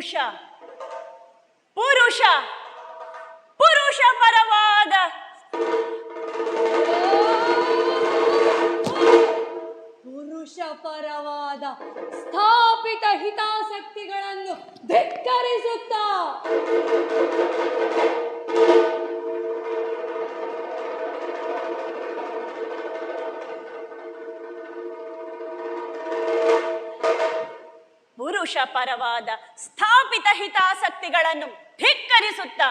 ಪುರುಷ ಪುರುಷ ಪುರುಷ ಪರವಾದ ಪುರುಷ ಪರವಾದ ಸ್ಥಾಪಿತ ಹಿತಾಸಕ್ತಿಗಳನ್ನು ಧಿಕ್ಕರಿಸುತ್ತಾ ಪುರುಷ ಪರವಾದ ಸ್ಥಾಪಿತ ಹಿತಾಸಕ್ತಿಗಳನ್ನು ಧಿಕ್ಕರಿಸುತ್ತಾ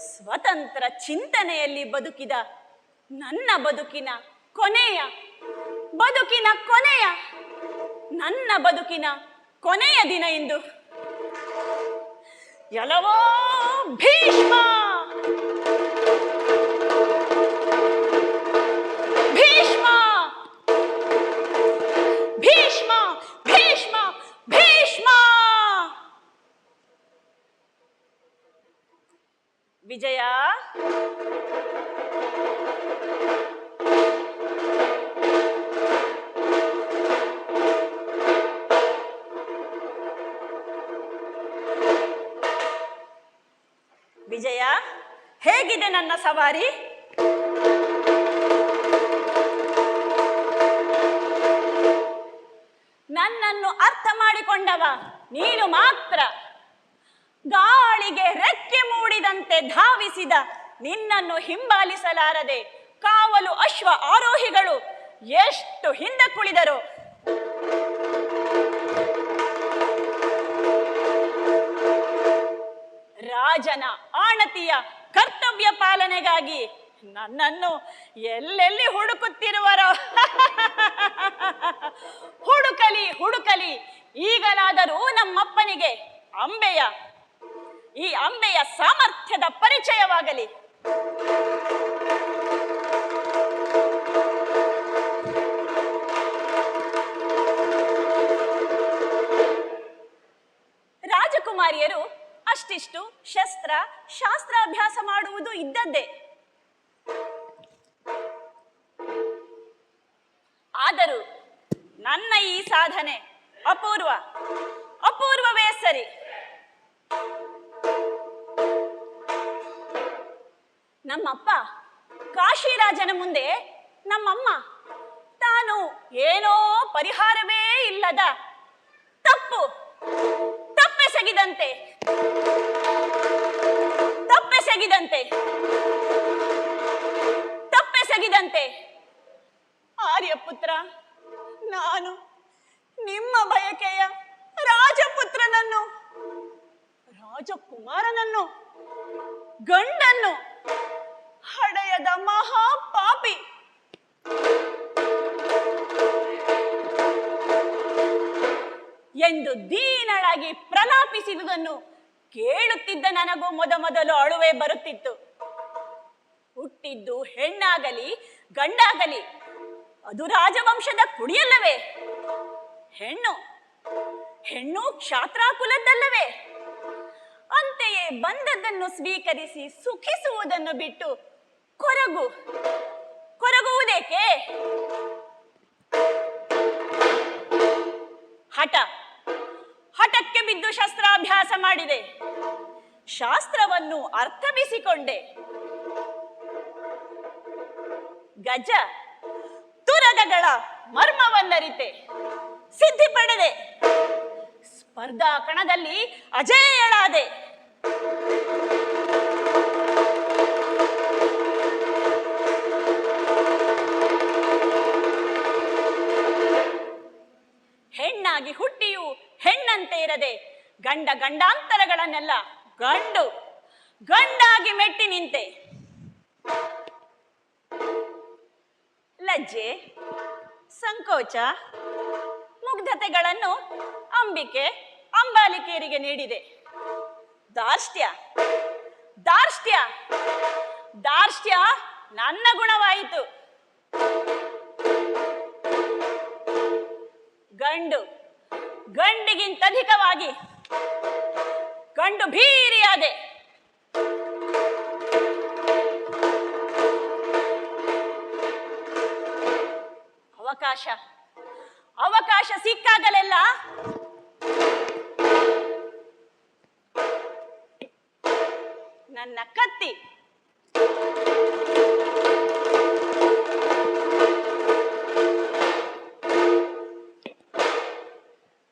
ಸ್ವತಂತ್ರ ಚಿಂತನೆಯಲ್ಲಿ ಬದುಕಿದ ನನ್ನ ಬದುಕಿನ ಕೊನೆಯ ನನ್ನ ಬದುಕಿನ ಕೊನೆಯ ದಿನ ಇಂದು. ಎಲವೋ ಭೀಷ್ಮ, ಭೀಷ್ಮ, ಭೀಷ್ಮ, ಭೀಷ್ಮ, ಭೀಷ್ಮ. ವಿಜಯ, ವಿಜಯ, ಹೇಗಿದೆ ನನ್ನ ಸವಾರಿ? ನನ್ನನ್ನು ಅರ್ಥ ಮಾಡಿಕೊಂಡವ ನೀನು ಮಾತ್ರ. ಗಾಳಿಗೆ ರೆಕ್ಕೆ ಮೂಡಿದಂತೆ ಧಾವಿಸಿದ ನಿನ್ನನ್ನು ಹಿಂಬಾಲಿಸಲಾರದೆ ಕಾವಲು ಅಶ್ವ ಆರೋಹಿಗಳು ಎಷ್ಟು ಹಿಂದೆ ಕುಳಿದರು. ರಾಜನ ಆಣತಿಯ ಕರ್ತವ್ಯ ಪಾಲನೆಗಾಗಿ ನನ್ನನ್ನು ಎಲ್ಲೆಲ್ಲಿ ಹುಡುಕುತ್ತಿರುವರೋ ಹುಡುಕಲಿ ಹುಡುಕಲಿ. ಈಗಲಾದರೂ ನಮ್ಮಪ್ಪನಿಗೆ ಈ ಅಂಬೆಯ ಸಾಮರ್ಥ್ಯದ ಪರಿಚಯವಾಗಲಿ. ರಾಜಕುಮಾರಿಯರು ಅಷ್ಟಿಷ್ಟು ಶಾಸ್ತ್ರಾಭ್ಯಾಸ ಮಾಡುವುದು ಇದ್ದದ್ದೇ. ಆದರೂ ನನ್ನ ಈ ಸಾಧನೆ ಅಪೂರ್ವವೇ ಸರಿ. ನಮ್ಮಪ್ಪ ಕಾಶಿರಾಜನ ಮುಂದೆ ನಮ್ಮಮ್ಮ ತಾನು ಏನೋ ಪರಿಹಾರವೇ ಇಲ್ಲದ ತಪ್ಪೆಸಗಿದಂತೆ ಆರ್ಯಪುತ್ರ, ನಾನು ನಿಮ್ಮ ಬಯಕೆಯ ರಾಜಕುಮಾರನನ್ನು ಗಂಡನ್ನು ಹಡೆಯದ ಮಹಾಪಾಪಿ. ಎಂದು ದೀನಳಾಗಿ ಪ್ರಲಾಪಿಸಿದುದನ್ನು ಕೇಳುತ್ತಿದ್ದ ನನಗೂ ಮೊದಲು ಅಳುವೆ ಬರುತ್ತಿತ್ತು. ಹುಟ್ಟಿದ್ದು ಹೆಣ್ಣಾಗಲಿ ಗಂಡಾಗಲಿ ಅದು ರಾಜವಂಶದ ಕುಡಿಯಲ್ಲವೇ? ಹೆಣ್ಣು ಕ್ಷಾತ್ರಾಕುಲದ್ದಲ್ಲವೇ? ಅಂತೆಯೇ ಬಂದದ್ದನ್ನು ಸ್ವೀಕರಿಸಿ ಸುಖಿಸುವುದನ್ನು ಬಿಟ್ಟು ಕೊರಗುವುದೇಕೆ? ಹಠಕ್ಕೆ ಬಿದ್ದು ಶಸ್ತ್ರಾಭ್ಯಾಸ ಮಾಡಿದೆ. ಶಾಸ್ತ್ರವನ್ನು ಅರ್ಥವಿಸಿಕೊಂಡೆ. ಗಜ ತುರಗಗಳ ಮರ್ಮವನ್ನರಿತೆ. ಸಿದ್ಧಿ ಪಡೆದೆ. ಸ್ಪರ್ಧಾ ಕಣದಲ್ಲಿ ಅಜೇಯಳಾದೆ. ಹೆಣ್ಣಾಗಿ ಹುಟ್ಟಿಯೂ ಹೆಣ್ಣಂತೆ ಇರದೆ ಗಂಡಾಂತರಗಳನ್ನೆಲ್ಲ ಗಂಡಾಗಿ ಮೆಟ್ಟಿ ನಿಂತೆ. ಲಜ್ಜೆ, ಸಂಕೋಚ, ಮುಗ್ಧತೆಗಳನ್ನು ಅಂಬಾಲಿಕೆಯರಿಗೆ ನೀಡಿದೆ. ದಾರ್ಷ್ಟ್ಯ ನನ್ನ ಗುಣವಾಯಿತು. ಗಂಡಿಗಿಂತಧಿಕವಾಗಿ ಗಂಡು ಭೀರಿಯಾದೆ. ಅವಕಾಶ ಸಿಕ್ಕಾಗಲೆಲ್ಲ ನನ್ನ ಕತ್ತಿ.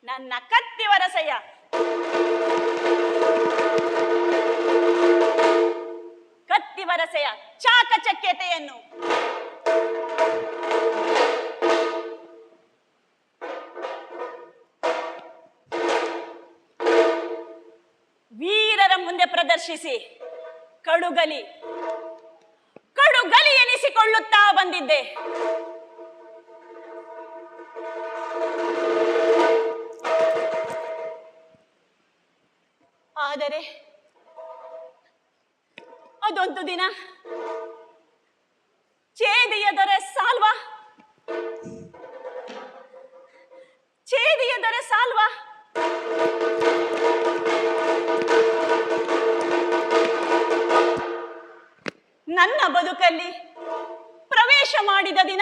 ನನ್ನ ಕತ್ತಿ ವರಸಯ್ಯ. ಕತ್ತಿ ವರಸೆಯ ಚಾಕಚಕ್ಯತೆಯನ್ನು ವೀರರ ಮುಂದೆ ಪ್ರದರ್ಶಿಸಿ ಕಡುಗಲಿ ಎನಿಸಿಕೊಳ್ಳುತ್ತಾ ಬಂದಿದ್ದೆ. ಆದರೆ ಅದೊಂದು ದಿನ ಛೇದಿಯ ದೊರೆ ಸಾಲ್ವಾ ನನ್ನ ಬದುಕಲ್ಲಿ ಪ್ರವೇಶ ಮಾಡಿದ ದಿನ.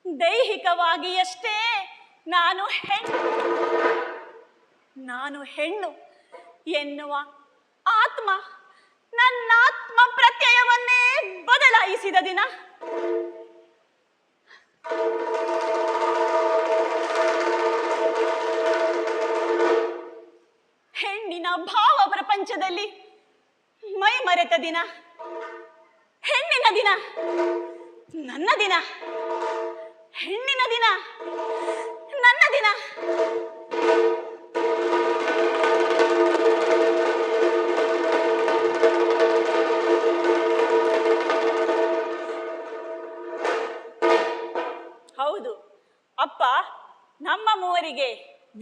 ದೈಹಿಕವಾಗಿ ಅಷ್ಟೇ ನಾನು ಹೆಣ್ಣು ಎನ್ನುವ ಆತ್ಮ ನನ್ನ ಆತ್ಮ ಪ್ರತ್ಯಯವನ್ನೇ ಬದಲಾಯಿಸಿದ ದಿನ. ಹೆಣ್ಣಿನ ಭಾವ ಪ್ರಪಂಚದಲ್ಲಿ ಮೈ ಮರೆತ ದಿನ. ಹೆಣ್ಣಿನ ದಿನ, ನನ್ನ ದಿನ. ಹೆಣ್ಣಿನ ದಿನ, ನನ್ನ ದಿನ. ಹೌದು, ಅಪ್ಪ ನಮ್ಮ ಮೂವರಿಗೆ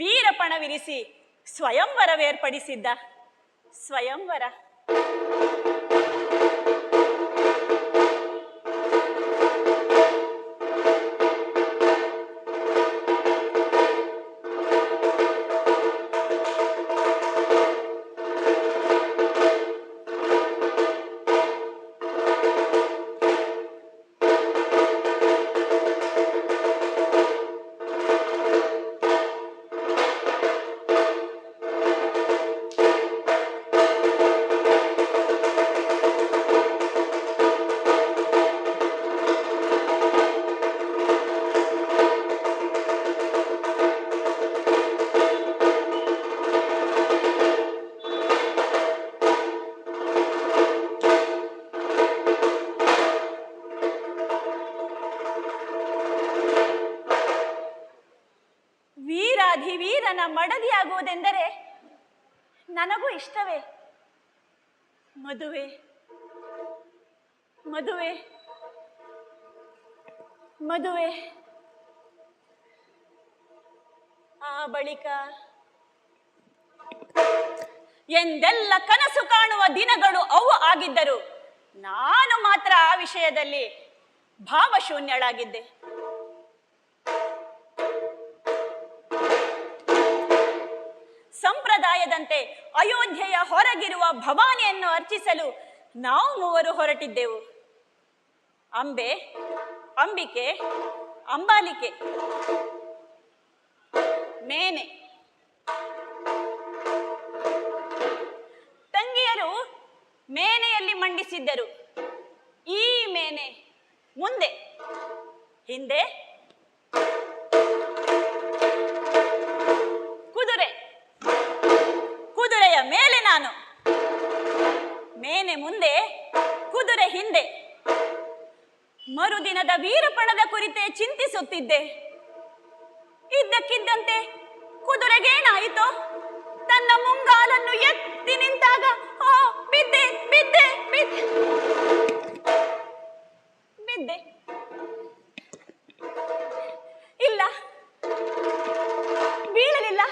ವೀರಪಣವಿರಿಸಿ ಸ್ವಯಂವರವೇರ್ಪಡಿಸಿದ್ದ. ಸ್ವಯಂವರ. ವೀರನ ಮಡದಿಯಾಗುವುದೆಂದರೆ ನನಗೂ ಇಷ್ಟವೇ. ಮದುವೆ ಮದುವೆ ಮದುವೆ ಆ ಬಳಿಕ ಎಂದೆಲ್ಲ ಕನಸು ಕಾಣುವ ದಿನಗಳು ಅವು ಆಗಿದ್ದರು. ನಾನು ಮಾತ್ರ ಆ ವಿಷಯದಲ್ಲಿ ಭಾವಶೂನ್ಯಳಾಗಿದ್ದೆ. ಸಂಪ್ರದಾಯದಂತೆ ಅಯೋಧ್ಯೆಯ ಹೊರಗಿರುವ ಭವಾನಿಯನ್ನು ಅರ್ಚಿಸಲು ನಾವು ಮೂವರು ಹೊರಟಿದ್ದೆವು. ಅಂಬಿಕೆ, ಅಂಬಾಲಿಕೆ, ಮೇನೆ ತಂಗಿಯರು ಮೇನೆಯಲ್ಲಿ ಮಂಡಿಸಿದ್ದರು. ಈ ಮೇನೆ ಮುಂದೆ, ಹಿಂದೆ ಕುದುರೆಯ ಮೇಲೆ ನಾನು. ಮೇನೆ ಮುಂದೆ, ಕುದುರೆ ಹಿಂದೆ. ಮರುದಿನದ ವೀರಪಣದ ಕುರಿತೇ ಚಿಂತಿಸುತ್ತಿದ್ದೆ. ಇದ್ದಕ್ಕಿದ್ದಂತೆ ಕುದುರೆಗೇನಾಯಿತೋ? ತನ್ನ ಮುಂಗಾಲನ್ನು ಎತ್ತಿ ನಿಂತಾಗ ಬಿದ್ದೆ ಬಿದ್ದೆ ಬಿದ್ದೆ ಬಿದ್ದೆ. ಇಲ್ಲ, ಬೀಳಲಿಲ್ಲ.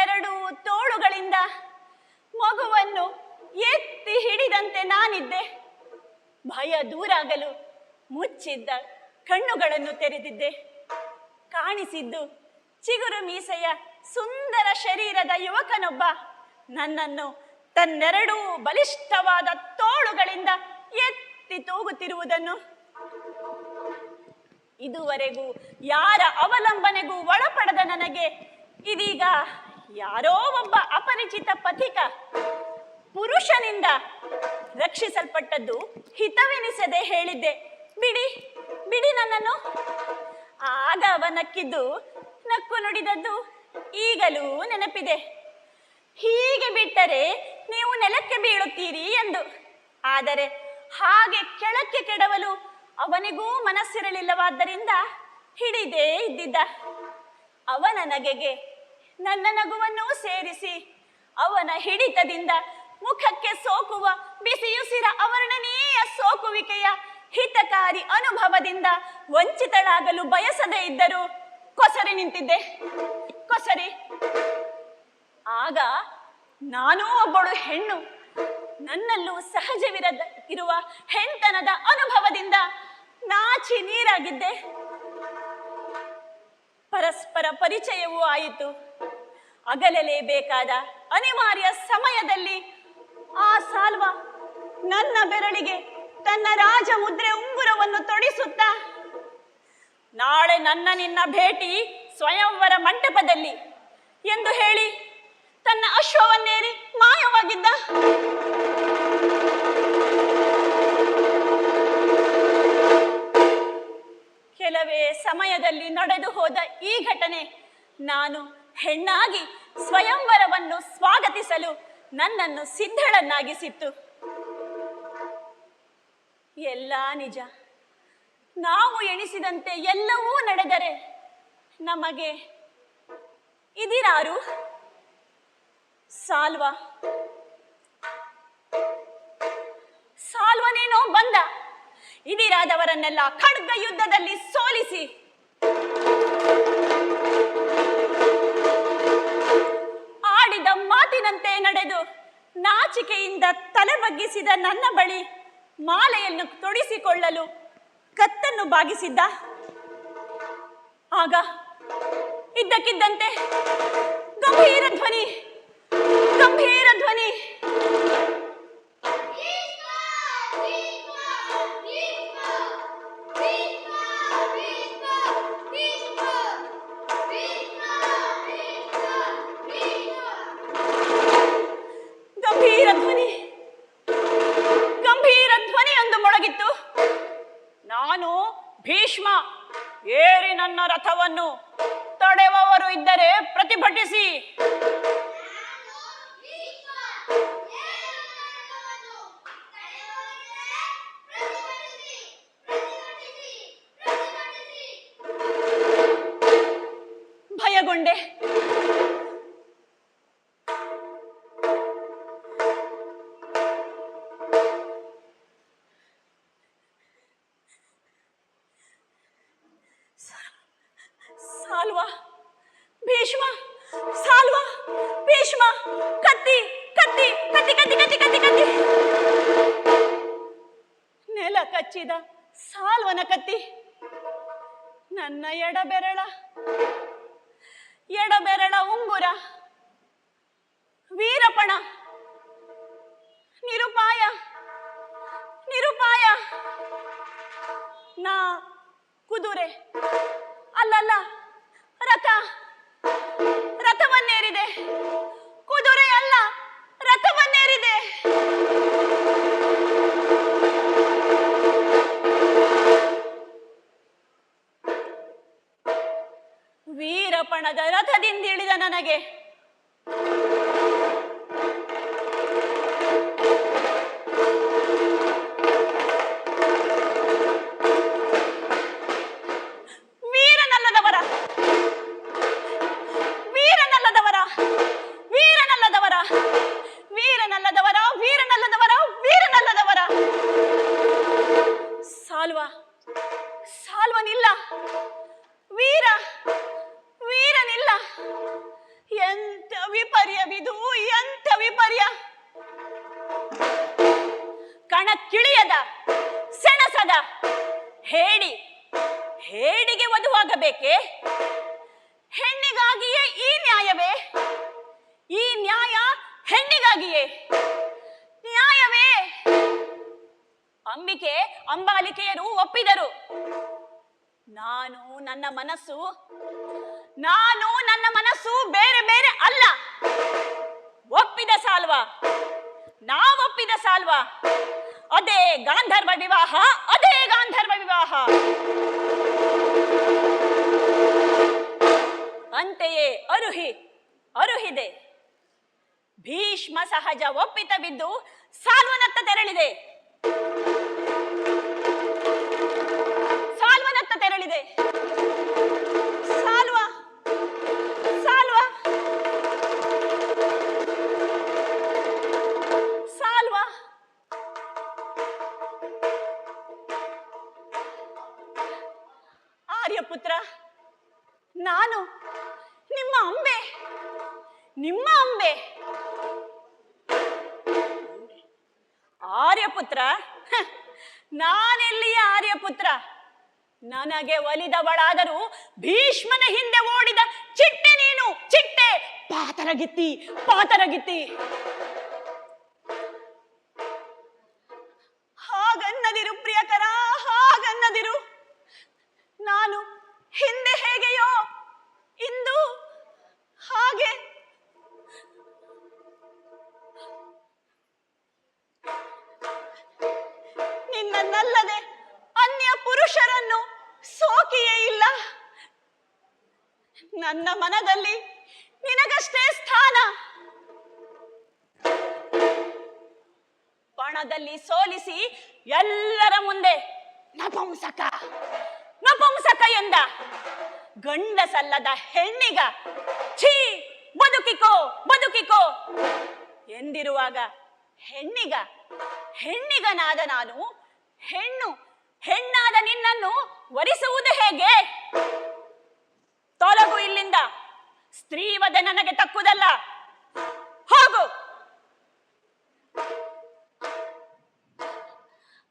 ಎರಡು ತೋಳುಗಳಿಂದ ಮಗುವನ್ನು ಎತ್ತಿ ಹಿಡಿದಂತೆ ನಾನಿದ್ದೆ. ಭಯ ದೂರಾಗಲು ಮುಚ್ಚಿದ್ದ ಕಣ್ಣುಗಳನ್ನು ತೆರೆದಿದ್ದೆ. ಕಾಣಿಸಿದ್ದು ಚಿಗುರು ಮೀಸೆಯ ಸುಂದರ ಶರೀರದ ಯುವಕನೊಬ್ಬ ನನ್ನನ್ನು ತನ್ನೆರಡೂ ಬಲಿಷ್ಠವಾದ ತೋಳುಗಳಿಂದ ಎತ್ತಿ ತೂಗುತ್ತಿರುವುದನ್ನು, ಇದುವರೆಗೂ ಯಾರ ಅವಲಂಬನೆಗೂ ಒಳಪಡದ ನನಗೆ ಇದೀಗ ಯಾರೋ ಒಬ್ಬ ಅಪರಿಚಿತ ಪಥಿಕ ಪುರುಷನಿಂದ ರಕ್ಷಿಸಲ್ಪಟ್ಟದ್ದು ಹಿತವೆನಿಸದೆ ಹೇಳಿದ್ದೆ, ಬಿಡಿ ಬಿಡಿ ನನ್ನನ್ನು. ಆಗ ಅವ ನಕ್ಕಿದ್ದು, ನಕ್ಕು ನುಡಿದದ್ದು ಈಗಲೂ ನೆನಪಿದೆ. ಹೀಗೆ ಬಿಟ್ಟರೆ ನೀವು ನೆಲಕ್ಕೆ ಬೀಳುತ್ತೀರಿ ಎಂದು. ಆದರೆ ಹಾಗೆ ಕೆಳಕ್ಕೆ ಕೆಡವಲು ಅವನಿಗೂ ಮನಸ್ಸಿರಲಿಲ್ಲವಾದ್ದರಿಂದ ಹಿಡಿದೇ ಇದ್ದಿದ್ದ. ಅವನ ನಗೆಗೆ ನನ್ನ ನಗುವನ್ನೂ ಸೇರಿಸಿ ಅವನ ಹಿಡಿತದಿಂದ ಮುಖಕ್ಕೆ ಸೋಕುವ ಬಿಸಿಯುಸಿರ ಅವರ್ಣನೀಯ ಸೋಕುವಿಕೆಯ ಹಿತಕಾರಿ ಅನುಭವದಿಂದ ವಂಚಿತಳಾಗಲು ಬಯಸದೇ ಇದ್ದರೂ ಕೊಸರಿ ನಿಂತಿದ್ದೆ, ಕೊಸರಿ. ಆಗ ನಾನೂ ಒಬ್ಬಳು ಹೆಣ್ಣು, ನನ್ನಲ್ಲೂ ಸಹಜವಿರುವ ಹೆಣ್ತನದ ಅನುಭವದಿಂದ ನಾಚಿ ನೀರಾಗಿದ್ದೆ. ಪರಸ್ಪರ ಪರಿಚಯವೂ ಆಯಿತು. ಅಗಲಲೇಬೇಕಾದ ಅನಿವಾರ್ಯ ಸಮಯದಲ್ಲಿ ಆ ಸಾಲ್ವ ನನ್ನ ಬೆರಳಿಗೆ ತನ್ನ ರಾಜಮುದ್ರೆ ಉಂಗುರವನ್ನು ತೊಡಿಸುತ್ತಾ, ನಾಳೆ ನನ್ನ ನಿನ್ನ ಭೇಟಿ ಸ್ವಯಂವರ ಮಂಟಪದಲ್ಲಿ ಎಂದು ಹೇಳಿ ತನ್ನ ಅಶ್ವವನ್ನೇರಿ ಮಾಯವಾಗಿದ್ದ. ಕೆಲವೇ ಸಮಯದಲ್ಲಿ ನಡೆದು ಹೋದ ಈ ಘಟನೆ ನಾನು ಹೆಣ್ಣಾಗಿ ಸ್ವಯಂವರವನ್ನು ಸ್ವಾಗತಿಸಲು ನನ್ನನ್ನು ಸಿದ್ಧಳನ್ನಾಗಿಸಿತ್ತು. ಎಲ್ಲ ನಿಜ. ನಾವು ಎಣಿಸಿದಂತೆ ಎಲ್ಲವೂ ನಡೆದರೆ ನಮಗೆ ಇದಿರಾರು? ಸಾಲ್ವ. ಸಾಲ್ವನೇನೋ ಬಂದ, ಇದಿರಾದವರನ್ನೆಲ್ಲ ಖಡ್ಗ ಯುದ್ಧದಲ್ಲಿ ಸೋಲಿಸಿ ಆಡಿದ ಮಾತಿನಂತೆ ನಡೆದು ನಾಚಿಕೆಯಿಂದ ತಲೆ ಬಗ್ಗಿಸಿದ ನನ್ನ ಬಳಿ ಮಾಲೆಯನ್ನು ತೊಡಿಸಿಕೊಳ್ಳಲು ಕತ್ತನ್ನು ಬಾಗಿಸಿದ್ದ. ಆಗ ಇದ್ದಕ್ಕಿದ್ದಂತೆ ಗಂಭೀರ ಧ್ವನಿ, ಗಂಭೀರ ಧ್ವನಿ, ಗಂಭೀರ ಧ್ವನಿ, ಗಂಭೀರ ಧ್ವನಿಯೊಂದು ಮೊಳಗಿತ್ತು. ನಾನು ಭೀಷ್ಮ, ಏರಿ ನನ್ನ ರಥವನ್ನು, ತಡೆಯುವವರು ಇದ್ದರೆ ಪ್ರತಿಭಟಿಸಿ. ಭಯಗೊಂಡೆ. ಸಾಲ್ವ, ಭೀಷ್ಮ, ಸಾಲ್ವ, ಭೀಷ್ಮ, ಕತ್ತಿ ಕತ್ತಿ ಕತ್ತಿ ಕತ್ತಿ ಕತ್ತಿ ಕತ್ತಿ ಕತ್ತಿ. ನೆಲ ಕಚ್ಚಿದ ಸಾಲ್ವನ ಕತ್ತಿ ನನ್ನ ಎಡಬೆರಳ ಉಂಗುರ, ವೀರಪಣ, ನಿರುಪಾಯ, ನಿರುಪಾಯ. ನಾ ಕುದುರೆ ಅಲ್ಲಲ್ಲ, ರಥವನ್ನೇರಿದೆ. ಕುದುರೆ ಅಲ್ಲ, ರಥವನ್ನೇರಿದೆ. ವೀರಪಣದ ರಥದಿಂದ ಇಳಿದ ನನಗೆ ಸಾಲ್ವನಿಲ್ಲ, ವೀರನಿಲ್ಲ. ಎಂಥ ವಿಪರ್ಯವಿದು, ಎಂಥ ವಿಪರ್ಯ! ಕಣಕ್ಕಿಳಿಯದ, ಸೆಣಸದ ಹೇಡಿಗೆ ವಧುವಾಗಬೇಕೆ? ಹೆಣ್ಣಿಗೆ ಹೆಣ್ಣಿಗಾಗಿಯೇ ಈ ನ್ಯಾಯವೇ? ಈ ನ್ಯಾಯ ಹೆಣ್ಣಿಗಾಗಿಯೇ ನ್ಯಾಯವೇ? ಅಂಬಿಕೆ ಅಂಬಾಲಿಕೆಯರು ಒಪ್ಪಿದರು. ನಾನು ನನ್ನ ಮನಸ್ಸು ಬೇರೆ ಬೇರೆ ಅಲ್ಲ. ಒಪ್ಪಿದ ಸಾಲ್ವ, ನಾವೊಪ್ಪಿದ ಸಾಲ್ವ, ಅದೇ ಗಾಂಧರ್ವ ವಿವಾಹ, ಅದೇ ಗಾಂಧರ್ವ ವಿವಾಹ. ಅಂತೆಯೇ ಅರುಹಿದೆ. ಭೀಷ್ಮ ಸಹಜ ಒಪ್ಪಿತ ಬಿದ್ದು ಸಾಲ್ವನತ್ತ ತೆರಳಿದೆ. ಸಾಲ್ವ ಆರ್ಯಪುತ್ರ, ನಾನು ನಿಮ್ಮ ಅಂಬೆ. ಆರ್ಯಪುತ್ರ? ನಾನೆಲ್ಲಿಯ ಆರ್ಯಪುತ್ರ? ನನಗೆ ಒಲಿದವಳಾದರೂ ಭೀಷ್ಮನ ಹಿಂದೆ ಓಡಿದ ಚಿಟ್ಟೆ ನೀನು, ಚಿಟ್ಟೆ. ಪಾತರಗಿತ್ತಿ. ಹಾಗನ್ನದಿರು ಪ್ರಿಯಕರ, ಹಾಗನ್ನದಿರು. ನಾನು ಹಿಂದೆ ಹೇಗೆಯೋ ಇಂದು ಹಾಗೆ. ನಿನ್ನನ್ನಲ್ಲದೆ ಅನ್ಯ ಪುರುಷರನ್ನು ಸೋಕಿಯೇ ಇಲ್ಲ. ನನ್ನ ಮನದಲ್ಲಿ ನಿನಗಷ್ಟೇ ಸ್ಥಾನ. ಪಣದಲ್ಲಿ ಸೋಲಿಸಿ ಎಲ್ಲರ ಮುಂದೆ ನಪುಂಸಕ ಎಂದ. ಗಂಡಸಲ್ಲದ ಹೆಣ್ಣಿಗ ಛೀ ಬದುಕಿಕೋ ಎಂದಿರುವಾಗ ಹೆಣ್ಣಿಗನಾದ ನಾನು ಹೆಣ್ಣಾದ ನಿನ್ನನ್ನು ವರಿಸುವುದು ಹೇಗೆ? ತೊಲಗು ಇಲ್ಲಿಂದ. ಸ್ತ್ರೀವಧೆ ನನಗೆ ತಕ್ಕುದಲ್ಲ. ಹೋಗು.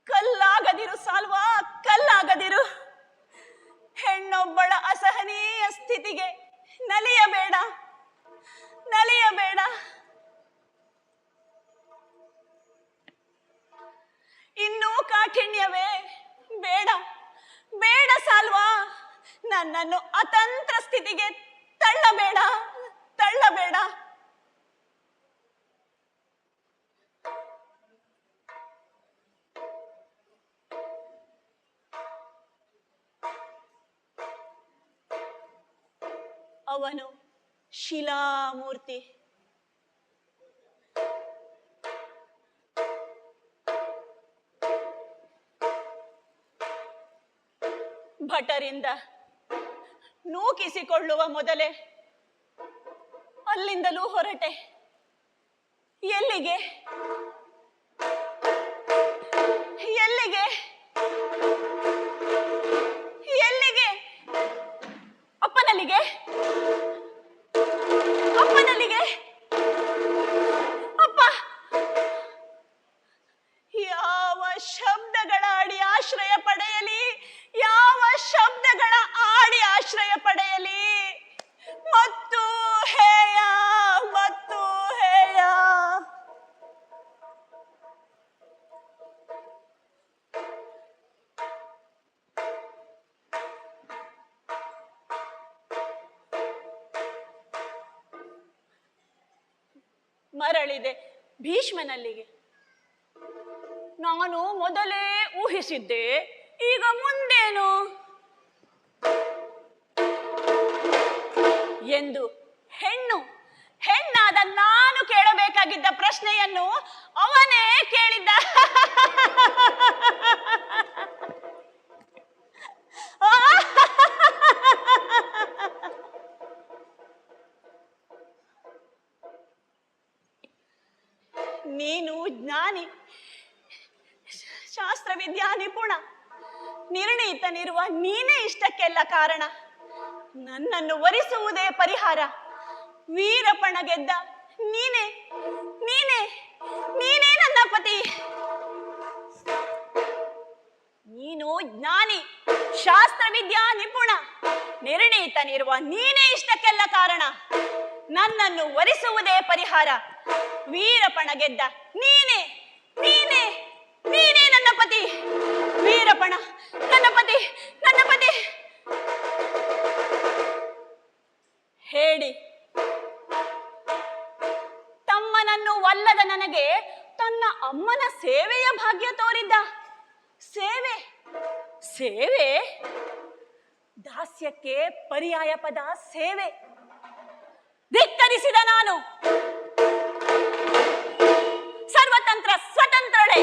ಕಲ್ಲಾಗದಿರು ಸಾಲ್ವ, ಕಲ್ಲಾಗದಿರು. ಹೆಣ್ಣೊಬ್ಬಳ ಅಸಹನೀಯ ಸ್ಥಿತಿಗೆ ನಲಿಯಬೇಡ. ಇನ್ನೂ ಕಾಠಿಣ್ಯವೇ ಬೇಡ ಸಾಲ್ವ. ನನ್ನನ್ನು ಅತಂತ್ರ ಸ್ಥಿತಿಗೆ ತಳ್ಳಬೇಡ. ಅವನು ಶಿಲಾಮೂರ್ತಿ. ಭಟರಿಂದ ನೂಕಿಸಿಕೊಳ್ಳುವ ಮೊದಲೇ ಅಲ್ಲಿಂದಲೂ ಹೊರಟೆ. ಎಲ್ಲಿಗೆ? ಅಪ್ಪನಲ್ಲಿಗೆ. ಅಪ್ಪ, ಯಾವ ಶಬ್ದಗಳ ಆಡಿ ಆಶ್ರಯ ಪಡೆಯಲಿ? ಮತ್ತು ಹೇಯ. ಮರಳಿದೆ ಭೀಷ್ಮನಲ್ಲಿಗೆ. ನಾನು ಮೊದಲೇ ಊಹಿಸಿದ್ದೆ, ಈಗ ಮುಂದೇನು ಎಂದು ಹೆಣ್ಣಾದ ನಾನು ಕೇಳಬೇಕಾಗಿದ್ದ ಪ್ರಶ್ನೆಯನ್ನು ಅವನೇ ಕೇಳಿದ್ದ. ನೀನು ಜ್ಞಾನಿ, ಶಾಸ್ತ್ರವಿದ್ಯಾ ನಿಪುಣ, ನಿರ್ಣೀತನಿರುವ ನೀನೇ ಇಷ್ಟಕ್ಕೆಲ್ಲ ಕಾರಣ. ನನ್ನನ್ನು ವರಿಸುವುದೇ ಪರಿಹಾರ. ವೀರಪಣ ಗೆದ್ದ ನೀನೇ ನನ್ನ ಪತಿ. ನೀನು ಜ್ಞಾನಿ, ಶಾಸ್ತ್ರವಿದ್ಯಾ ನಿಪುಣ, ನಿರ್ಣೀತನಿರುವ ನೀನೇ ಇಷ್ಟಕ್ಕೆಲ್ಲ ಕಾರಣ. ನನ್ನನ್ನು ವರಿಸುವುದೇ ಪರಿಹಾರ. ವೀರಪಣ ಗೆದ್ದ ನೀನೇ ನೀನೇ ನೀನೇ ನನ್ನ ಪತಿ. ವೀರಪಣ ನನ್ನ ಪತಿ, ನನ್ನ ಪತಿ. ಹೇಳಿ, ತಮ್ಮನನ್ನು ವಲ್ಲದ ನನಗೆ ತನ್ನ ಅಮ್ಮನ ಸೇವೆಯ ಭಾಗ್ಯ ತೋರಿದ್ದ. ಸೇವೆ ಸೇವೆ ದಾಸ್ಯಕ್ಕೆ ಪರ್ಯಾಯ ಪದ ಸೇವೆ. ಧಿಕ್ಕರಿಸಿದ ನಾನು. ಸರ್ವತಂತ್ರ ಸ್ವತಂತ್ರಳೆ.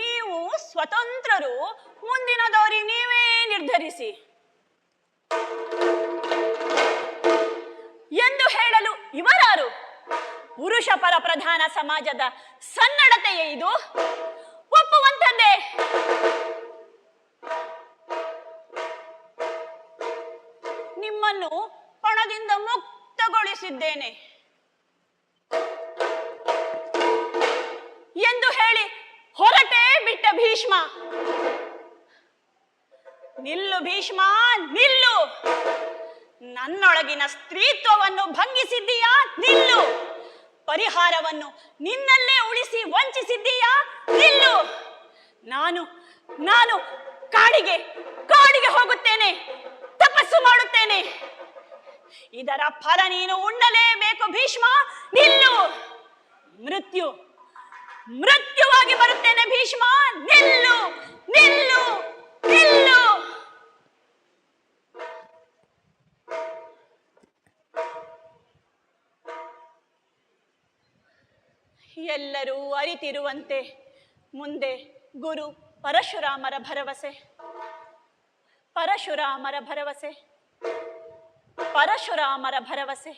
ನೀವು ಸ್ವತಂತ್ರರು, ಮುಂದಿನ ದಾರಿ ನೀವೇ ನಿರ್ಧರಿಸಿ ಎಂದು ಹೇಳಲು ಇವರಾರು? ಪುರುಷ ಪರ ಪ್ರಧಾನ ಸಮಾಜದ ಸನ್ನಡತೆಯೇ ಇದು? ಒಪ್ಪುವಂಥದ್ದೇ. ನಿಮ್ಮನ್ನು ಪಣದಿಂದ ಮುಕ್ತಗೊಳಿಸಿದ್ದೇನೆ ಎಂದು ಹೇಳಿ ಹೊರಟೇ ಬಿಟ್ಟ ಭೀಷ್ಮ. ನಿಲ್ಲು ಭೀಷ್ಮ, ನಿಲ್ಲು. ನನ್ನೊಳಗಿನ ಸ್ತ್ರೀತ್ವವನ್ನು ಭಂಗಿಸಿದ್ದೀಯಾ? ನಿಲ್ಲು. ಪರಿಹಾರವನ್ನು ನಿನ್ನಲ್ಲೇ ಉಳಿಸಿ ವಂಚಿಸಿದ್ದೀಯಾ? ನಿಲ್ಲು. ನಾನು ನಾನು ಕಾಡಿಗೆ ಕಾಡಿಗೆ ಹೋಗುತ್ತೇನೆ, ತಪಸ್ಸು ಮಾಡುತ್ತೇನೆ. ಇದರ ಫಲ ನೀನು ಉಣ್ಣಲೇಬೇಕು ಭೀಷ್ಮ. ನಿಲ್ಲು. ಮೃತ್ಯು ಮೃತ್ಯುವಾಗಿ ಬರುತ್ತೇನೆ ಭೀಷ್ಮ. ನಿಲ್ಲು ನಿಲ್ಲು ನಿಲ್ಲು. ಎಲ್ಲರೂ ಅರಿತಿರುವಂತೆ ಮುಂದೆ ಗುರು ಪರಶುರಾಮರ ಭರವಸೆ, ಪರಶುರಾಮರ ಭರವಸೆ, ಪರಶುರಾಮರ ಭರವಸೆ.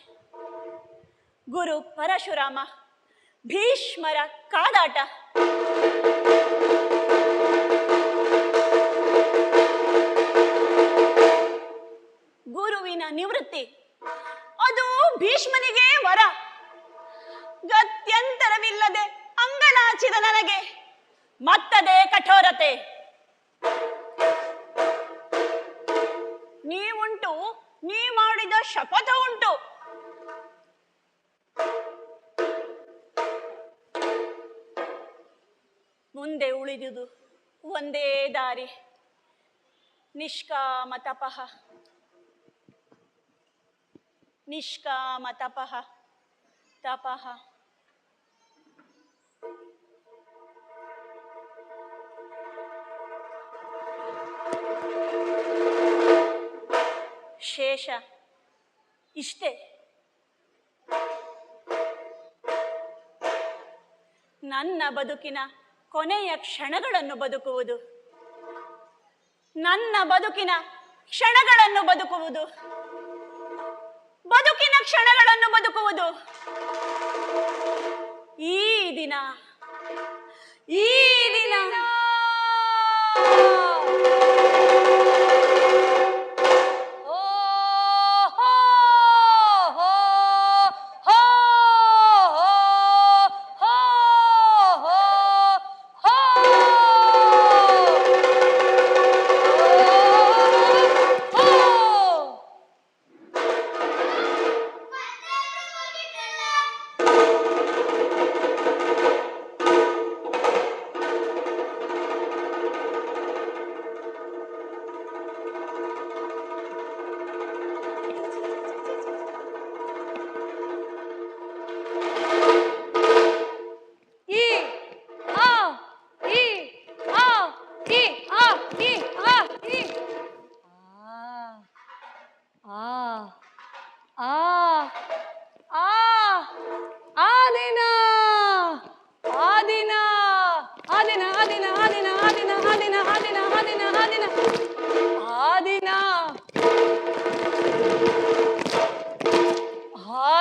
ಗುರು ಪರಶುರಾಮ ಭೀಷ್ಮರ ಕಾದಾಟ. ಗುರುವಿನ ನಿವೃತ್ತಿ ಅದು ಭೀಷ್ಮನಿಗೆ ವರ. ಗತ್ಯಂತರವಿಲ್ಲದೆ ಅಂಗಲಾಚಿದ ನನಗೆ ಮತ್ತದೇ ಕಠೋರತೆ. ನೀವುಂಟು, ನೀ ಮಾಡಿದ ಶಪಥ ಉಂಟು. ಮುಂದೆ ಉಳಿದುದು ಒಂದೇ ದಾರಿ, ನಿಷ್ಕಾಮ ತಪಃ, ನಿಷ್ಕಾಮ ತಪಃ, ತಪಃ. ಶೇಷ ಇಷ್ಟೇ. ನನ್ನ ಬದುಕಿನ ಕೊನೆಯ ಕ್ಷಣಗಳನ್ನು ಬದುಕುವುದು, ನನ್ನ ಬದುಕಿನ ಕ್ಷಣಗಳನ್ನು ಬದುಕುವುದು, ಬದುಕಿನ ಕ್ಷಣಗಳನ್ನು ಬದುಕುವುದು. ಈ ದಿನ ಈ ದಿನ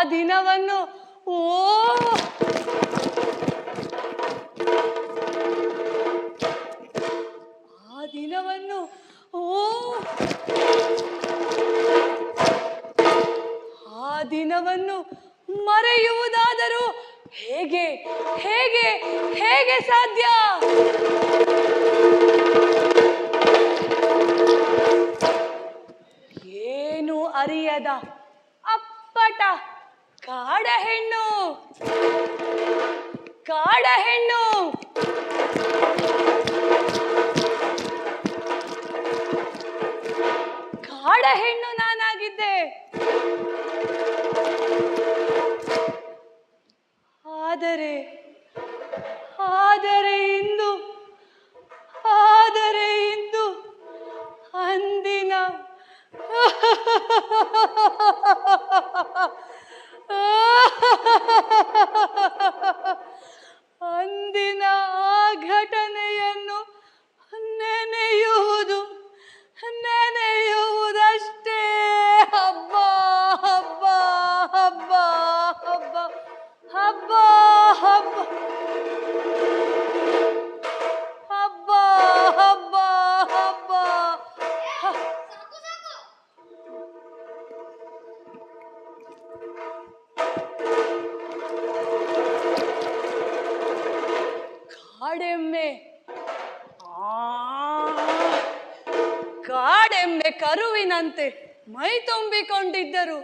ದಿನವನ್ನು ಆ ದಿನವನ್ನು ಆ ದಿನವನ್ನು ಮರೆಯುವುದಾದರೂ ಹೇಗೆ ಹೇಗೆ ಹೇಗೆ ಸಾಧ್ಯ? ಏನು ಅರಿಯದ ಅಪ್ಪಟ ಕಾಡ ಹೆಣ್ಣು, ಕಾಡ ಹೆಣ್ಣು. ಕಾಡ ಹೆಣ್ಣು ನಾನಾಗಿದ್ದೆ. ಆದರೆ ಆದರೆ ಇಂದು ಆದರೆ ಇಂದು ಅಂದಿನ ಅಂದಿನ ಆ ಘಟನೆಯನ್ನು ನೆನೆಯುವುದು ನೆನೆಯುವುದಷ್ಟೇ. ಹಬ್ಬ ಹಬ್ಬ ಹಬ್ಬ ಹಬ್ಬ ಹಬ್ಬ ಹಬ್ಬ ಹಬ್ಬ ಹಬ್ಬ ಹಬ್ಬ. ಕಾಡೆಮ್ಮೆ ಕಾಡೆಮ್ಮೆ ಕರುವಿನಂತೆ ಮೈ ತುಂಬಿಕೊಂಡಿದ್ದರು.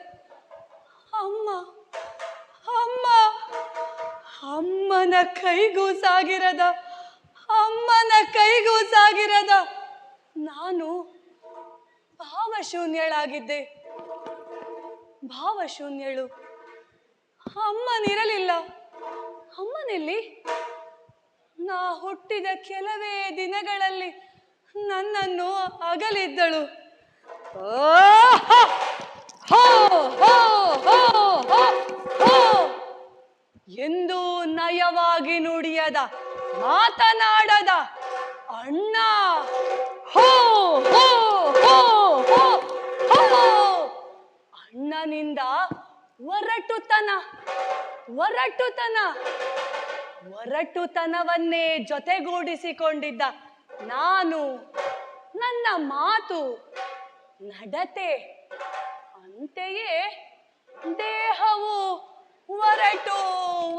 ಅಮ್ಮ ಅಮ್ಮ ಅಮ್ಮನ ಕೈಗೂ ಸಾಗಿರದ ಅಮ್ಮನ ಕೈಗೂ ಸಾಗಿರದ ನಾನು ಭಾವಶೂನ್ಯಳಾಗಿದ್ದೆ. ಭಾವಶೂನ್ಯಳು. ಅಮ್ಮನಿರಲಿಲ್ಲ. ಅಮ್ಮನೆಲ್ಲಿ? ನಾ ಹುಟ್ಟಿದ ಕೆಲವೇ ದಿನಗಳಲ್ಲಿ ನನ್ನನ್ನು ಅಗಲಿದ್ದಳು. ಎಂದು ನಯವಾಗಿ ನುಡಿಯದ ಮಾತನಾಡದ ಅಣ್ಣ ಹೋ ಹೋ ಹೋ ಹೋ ಹೋ. ಅಣ್ಣನಿಂದ ಒರಟುತನ ಒರಟುತನ ಒರಟುತನವನ್ನೇ ಜೊತೆಗೂಡಿಸಿಕೊಂಡಿದ್ದ ನಾನು, ನನ್ನ ಮಾತು ನಡತೆ ಅಂತೆಯೇ ದೇಹವು ಒರಟು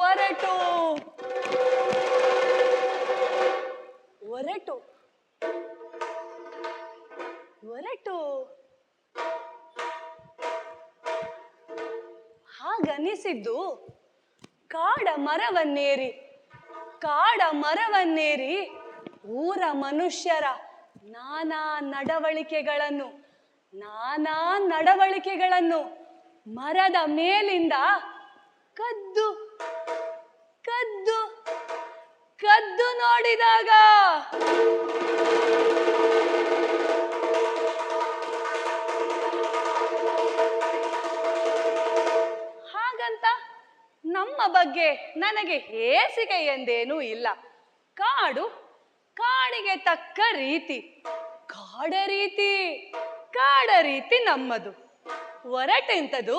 ಒರಟು ಒರಟು ಒರಟು. ಹಾಗನಿಸಿದ್ದು ಕಾಡ ಮರವನ್ನೇರಿ ಊರ ಮನುಷ್ಯರ ನಾನಾ ನಡವಳಿಕೆಗಳನ್ನು ಮರದ ಮೇಲಿಂದ ಕದ್ದು ಕದ್ದು ಕದ್ದು ನೋಡಿದಾಗ ಹಾಗಂತ ನಮ್ಮ ಬಗ್ಗೆ ನನಗೆ ಹೇಸಿಗೆ ಎಂದೇನೂ ಇಲ್ಲ. ಕಾಡಿಗೆ ತಕ್ಕ ರೀತಿ, ಕಾಡ ರೀತಿ ನಮ್ಮದು. ಒರಟೆಂತದು